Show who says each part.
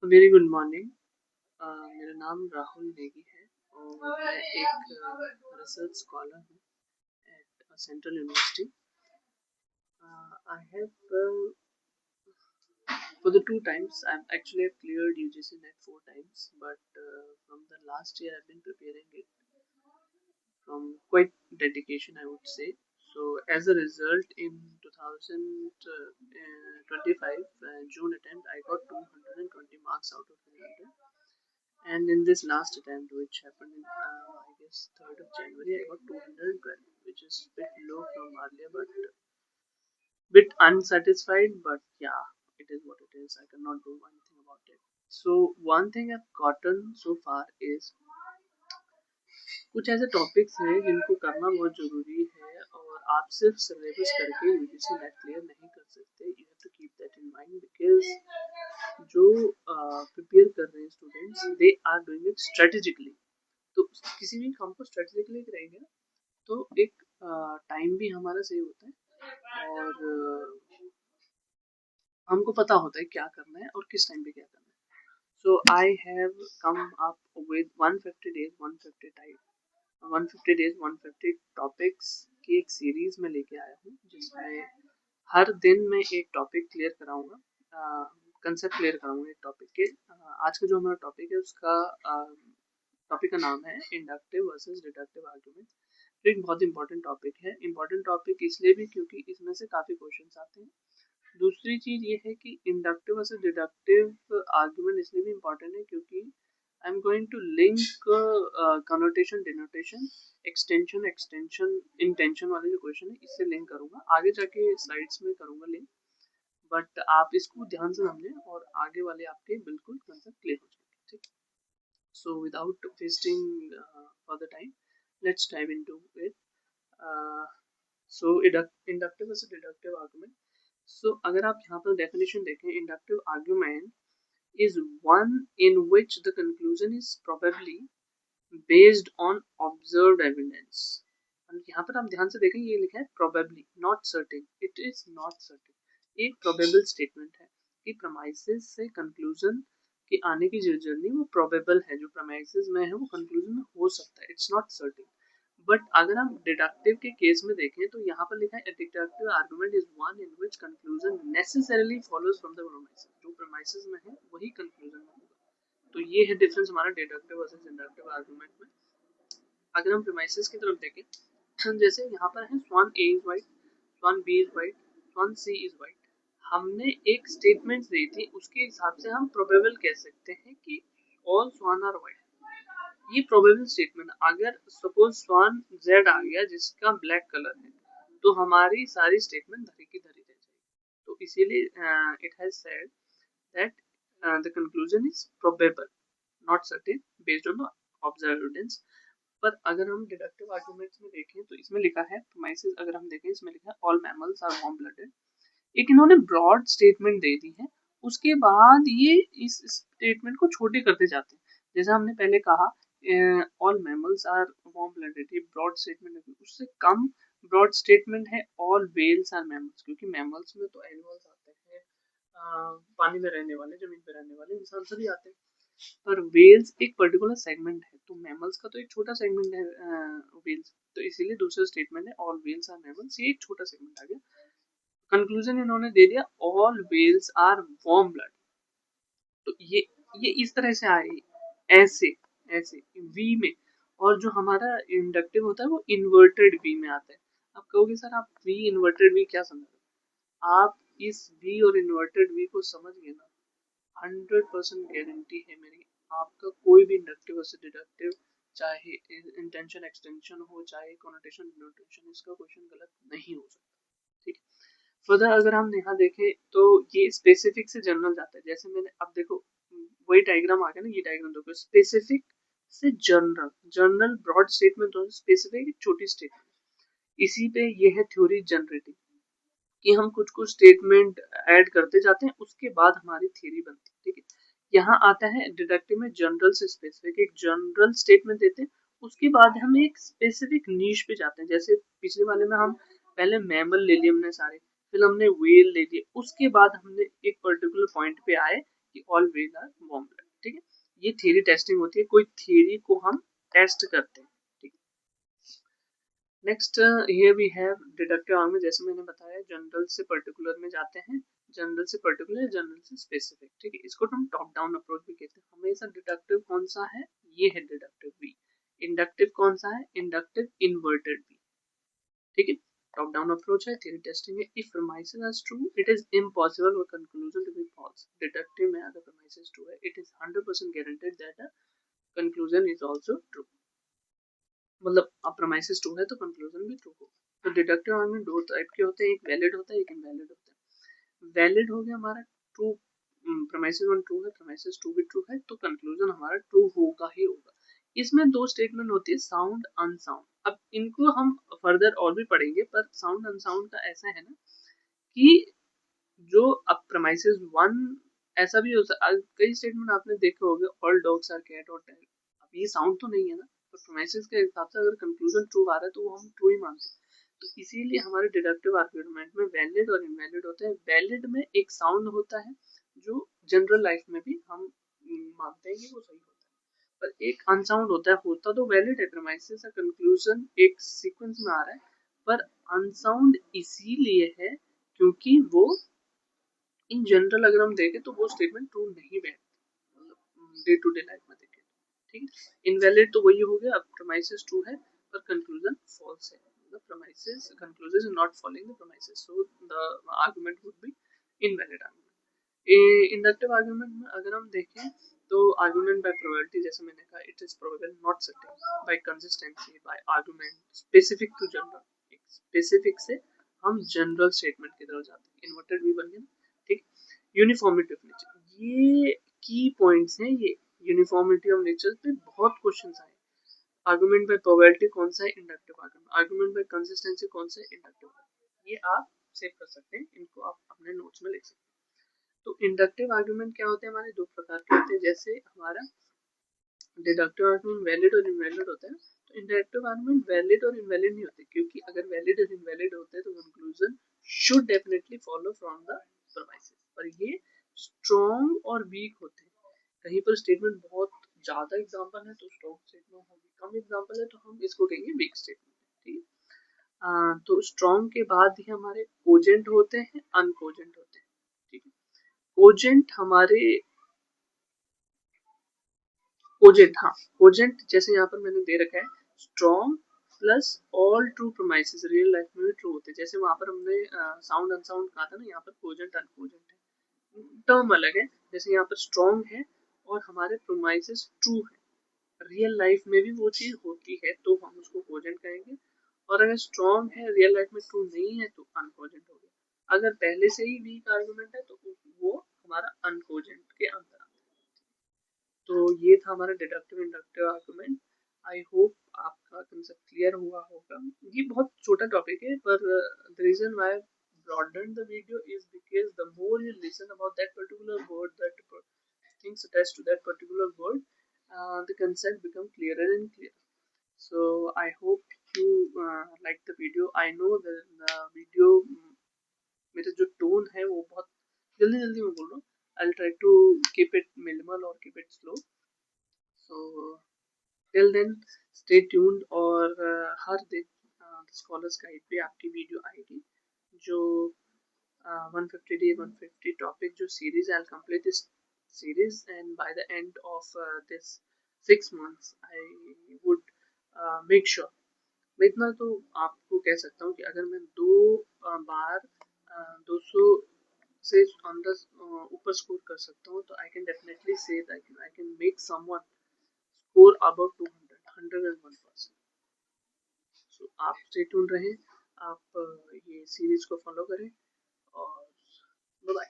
Speaker 1: Very good morning. मेरा नाम राहुल नेगी है और मैं एक रिसर्च स्कॉलर हूँ at central university. I have for the two times I've cleared UGC NET 4 times, but from the last year I've been preparing it from quite dedication, I would say. So as a result, in 2025 June attempt, I got 220 marks out of 300. And in this last attempt, which happened in I guess 3rd of January, I got 212, which is a bit low from earlier, but bit unsatisfied. But yeah, it is what it is. I cannot do anything about it. So one thing I've gotten so far is कुछ ऐसे topics हैं जिनको करना बहुत ज़रूरी है और आप सिर्फ सिलेबस करके यूजीसी नेट क्लियर नहीं कर सकते। You have to keep that in mind because जो प्रिपेयर कर रहे हैं students, they are doing it strategically. तो किसी भी काम को स्ट्रेटेजिकली करेंगे तो एक टाइम भी हमारा सेव होता है और हमको पता होता है क्या करना है और किस टाइम पे क्या करना है। So I have come up with 150 days 150 type 150 days 150 topics की एक सीरीज में लेके आया हूँ, जिसमें हर दिन मैं एक टॉपिक क्लियर कराऊंगा, कंसेप्ट क्लियर कराऊंगा एक टॉपिक के। आज का जो हमारा टॉपिक है उसका टॉपिक का नाम है इंडक्टिव वर्सेस डिडक्टिव आर्गुमेंट। तो एक बहुत इंपॉर्टेंट टॉपिक है। इंपॉर्टेंट टॉपिक इसलिए भी क्योंकि इसमें से काफ़ी क्वेश्चंस आते हैं। दूसरी चीज ये है कि इंडक्टिव वर्सेस डिडक्टिव आर्गुमेंट इसलिए भी इम्पोर्टेंट है क्योंकि I am going to link connotation denotation extension intention वाले जो क्वेश्चन है इससे लिंक करूंगा। आगे जाके स्लाइड्स में करूंगा लिंक, बट आप इसको ध्यान से समझें और आगे वाले आपके बिल्कुल कंसेप्ट क्लियर हो जाएंगे। ठीक, so without wasting further time, let's dive into it. So inductive versus deductive argument. So अगर आप यहाँ पर definition देखें, inductive argument is one in which the conclusion is probably based on observed evidence। यहाँ पर आप ध्यान से देखें, ये लिखा है probably, not certain, it is not certain। एक probable statement है कि premises से conclusion के आने की जो जर्नी वो probable है, जो premises में है वो conclusion में हो सकता है, it's not certain। बट अगर हम डिडक्टिव के केस में देखें तो यहाँ पर लिखा है deductive argument is one in which conclusion necessarily follows from the premises. जो प्रेमाइसेस में है वही कंक्लूजन में होगा। तो ये है डिफरेंस हमारा डिडक्टिव वर्सेस इंडक्टिव आर्गुमेंट में। अगर हम प्रेमाइसेस की तरफ देखें, जैसे यहाँ पर है swan A is white, swan B is white, swan C is white. हमने एक स्टेटमेंट दी थी, उसके हिसाब से हम प्रोबेबल कह सकते हैं कि ऑल स्वान आर वाइट। ये प्रोबेबल स्टेटमेंट, अगर सपोज स्वान जेड आ गया जिसका ब्लैक कलर है, तो हमारी सारी स्टेटमेंट धरी की धरी रह जाएगी। तो इसीलिए it has said that the conclusion is probable not certain based on observed evidence. पर अगर हम डिडक्टिव आर्गुमेंट्स में देखें तो इसमें लिखा है प्रीमाइसेस, अगर हम देखें इसमें लिखा है all mammals are warm blooded. एक इन्होंने ब्रॉड स्टेटमेंट दे दी है, उसके बाद ये इस स्टेटमेंट को छोटे करते जाते हैं। जैसे हमने पहले कहा all mammals are warm blooded, ये ब्रॉड स्टेटमेंट है। उससे कम ब्रॉड स्टेटमेंट है ऑल व्हेल्स आर मैमल्स, क्योंकि मैमल्स में तो एनिमल्स आते हैं पानी में रहने वाले, जमीन पे रहने वाले, इंसान सभी आते हैं। पर वेल्स एक पर्टिकुलर सेगमेंट है, तो मैमल्स का तो एक छोटा सेगमेंट है वेल्स, तो इसीलिए दूसरा स्टेटमेंट है ऑल वेल्स आर मैमल्स, ये एक छोटा सेगमेंट आ गया। कंक्लूजन इन्होंने दे दिया all whales are warm blood. तो ये इस तरह से आए, ऐसे ऐसे वी में। और जो हमारा इंडक्टिव होता है वो इन्वर्टेड वी में आता है। आप कहोगे सर आप वी इन्वर्टेड वी क्या समझ रहे? आप इस वी और इन्वर्टेड वी को समझ गए ना, 100% गारंटी है मेरी, आपका कोई भी इंडक्टिव से डिडक्टिव, चाहे इंटेंशन एक्सटेंशन हो, चाहे कॉनोटेशन डिनोटेशन, इसका क्वेश्चन गलत नहीं हो सकता। ठीक है, फर्दर अगर हम यहाँ देखें तो ये स्पेसिफिक से जनरल जाता है। जैसे मैंने अब देखो वही डायग्राम आ गया ना, ये डायग्राम देखो, स्पेसिफिक से जनरल, जनरल ब्रॉड स्टेटमेंट और स्पेसिफिक एक छोटी स्टेटमेंट। इसी पे ये है थ्योरी जनरेटिंग, कि हम कुछ कुछ स्टेटमेंट ऐड करते जाते हैं, उसके बाद हमारी थ्योरी बनती है। ठीक है, यहाँ आता है डिडक्टिव में जनरल से स्पेसिफिक, एक जनरल स्टेटमेंट देते हैं, उसके बाद हम एक स्पेसिफिक नीश पे जाते हैं। जैसे पिछले वाले में हम पहले मैमल ले लिए हमने सारे, फिर हमने वेल ले लिए, उसके बाद हमने एक पर्टिकुलर पॉइंट पे आए कि all whale are warm blood. ठीक है, ये थियरी टेस्टिंग होती है, कोई थियरी को हम टेस्ट करते हैं। ठीक है, next here we have deductive argument. जैसे मैंने बताया जनरल से पर्टिकुलर में जाते हैं, जनरल से पर्टिकुलर, जनरल से स्पेसिफिक। ठीक है, इसको हम टॉप डाउन अप्रोच भी कहते हैं। हमेशा डिडक्टिव कौन सा है, ये है डिडक्टिव बी। इंडक्टिव कौन सा है, इंडक्टिव इन्वर्टेड बी। ठीक है, टॉप डाउन अप्रोच है, थ्योरी टेस्टिंग है। If premises are true it is impossible for conclusion to be false। Deductive में अगर premises true है it is 100% guaranteed that a conclusion is also true। मतलब अब premises true है तो conclusion भी true होगा। तो डिडक्टिव आर्गुमेंट दो टाइप के होते हैं, एक वैलिड होता है, एक इनवैलिड होता है। वैलिड हो गया हमारा ट्रू, premises वन ट्रू है, premises टू भी ट्रू है, तो conclusion हमारा ट्रू होगा ही होगा। इसमें दो स्टेटमेंट होती है, साउंड अनसाउंड। अब इनको हम फर्दर और भी पढ़ेंगे, पर साउंड अनसाउंड का ऐसा है ना कि जो अब प्रमाइसेस वन, ऐसा भी होता है कई स्टेटमेंट आपने देखे होंगे, ऑल डॉग्स आर कैट और टैग। अब ये साउंड तो नहीं है ना, तो प्रमाइसेस के हिसाब से अगर कंक्लूजन ट्रू आ रहा है तो वो हम ट्रू ही मानते हैं। तो इसीलिए हमारे डिडक्टिव आर्गुमेंट में वैलिड और इनवैलिड होते हैं। वैलिड में एक साउंड होता है जो जनरल लाइफ में भी हम मानते हैं कि वो सही होता है, पर एक अनसाउंड होता तो वैलिड है, प्रेमाइसेस का कंक्लूजन एक सीक्वेंस में आ रहा है, पर अनसाउंड इसीलिए है क्योंकि वो इन जनरल अगर हम देखें तो वो स्टेटमेंट ट्रू नहीं बैठती, मतलब डे टू डे लाइफ में देखें। ठीक है, इनवैलिड तो वही हो गया, अब प्रेमाइसेस ट्रू है पर कंक्लूजन फॉल्स है, मतलब premises conclusion is not following the premises, so the argument would be invalid argument. Inductive argument में अगर हम देखें तो आर्गुमेंट बाय प्रोबेबिलिटी, जैसे मैंने कहा it is probable not certain, by consistency, by argument specific to general. Specific से हम जनरल स्टेटमेंट की तरफ जाते हैं, इन्वर्टेड भी बन गया। ठीक, यूनिफॉर्मिटी ऑफ नेचर, ये की पॉइंट्स हैं, ये यूनिफॉर्मिटी ऑफ नेचर पे बहुत क्वेश्चंस आए। आर्गुमेंट बाय प्रोबेबिलिटी कौन सा है, inductive argument. Argument by consistency कौन सा है, इंडक्टिव। ये आप सेव कर सकते हैं, इनको आप अपने नोट्स में लिख सकते हैं। तो इंडक्टिव आर्गुमेंट क्या होते हैं, हमारे दो प्रकार के होते हैं। जैसे हमारा डिडक्टिव आर्गुमेंट वैलिड और इनवैलिड होता है, तो इंडक्टिव आर्गुमेंट वैलिड और इनवैलिड नहीं होते, क्योंकि अगर वैलिड और इनवैलिड होते हैं तो conclusion should definitely follow from the premises, पर ये स्ट्रॉन्ग और वीक होते हैं। कहीं पर स्टेटमेंट बहुत ज्यादा एग्जांपल है तो स्ट्रॉन्ग स्टेटमेंट होगी, कम एग्जांपल है तो हम इसको कहेंगे वीक स्टेटमेंट। ठीक है, तो स्ट्रॉन्ग के बाद ही हमारे कोजेंट होते हैं, अनकोजेंट होते हैं। ठीक है, कोजेंट हमारे कोजेंट, हाँ कोजेंट जैसे यहाँ पर मैंने दे रखा है, strong plus all true promises real life में भी ट्रू होते हैं। जैसे वहां पर हमने साउंड अनसाउंड कहा था ना, यहाँ पर कोजेंट अनकोजेंट है, टर्म अलग है। जैसे यहाँ पर स्ट्रॉन्ग है और हमारे प्रोमाइसेस ट्रू है, रियल लाइफ में भी वो चीज होती है तो हम उसको कोजेंट कहेंगे, और अगर स्ट्रॉन्ग है रियल लाइफ में ट्रू नहीं है तो अनकोजेंट हो गया। अगर पहले से ही वीक आर्गुमेंट है तो वो हमारा अनकोजेंट के अंदर। तो ये था हमारा deductive inductive argument. I hope आपका कंसेप्ट क्लियर हुआ होगा। ये बहुत छोटा टॉपिक है, पर the reason why broadened the video is because the more you listen about that particular word, that things attached to that particular word, the concept become clearer and clearer. So I hope you like the video. I know that the video मेरा जो tone है वो बहुत जल्दी जल्दी में बोल रहा हूँ। I'll try to keep it minimal or keep it slow. So till then stay tuned, और हर दिन स्कॉलर्स गाइड पे आपकी वीडियो आएगी, जो 150 day 150 टॉपिक जो series, I complete this series and by the end of this 6 months I would make sure, मैं इतना तो आपको कह सकता हूँ कि अगर मैं दो बार 200 से अंदर ऊपर स्कोर कर सकता हूँ तो I can definitely say that I can make someone score about 200 101%। सो आप स्टे ट्यून रहें, आप ये सीरीज को फॉलो करें, और बाय बाय।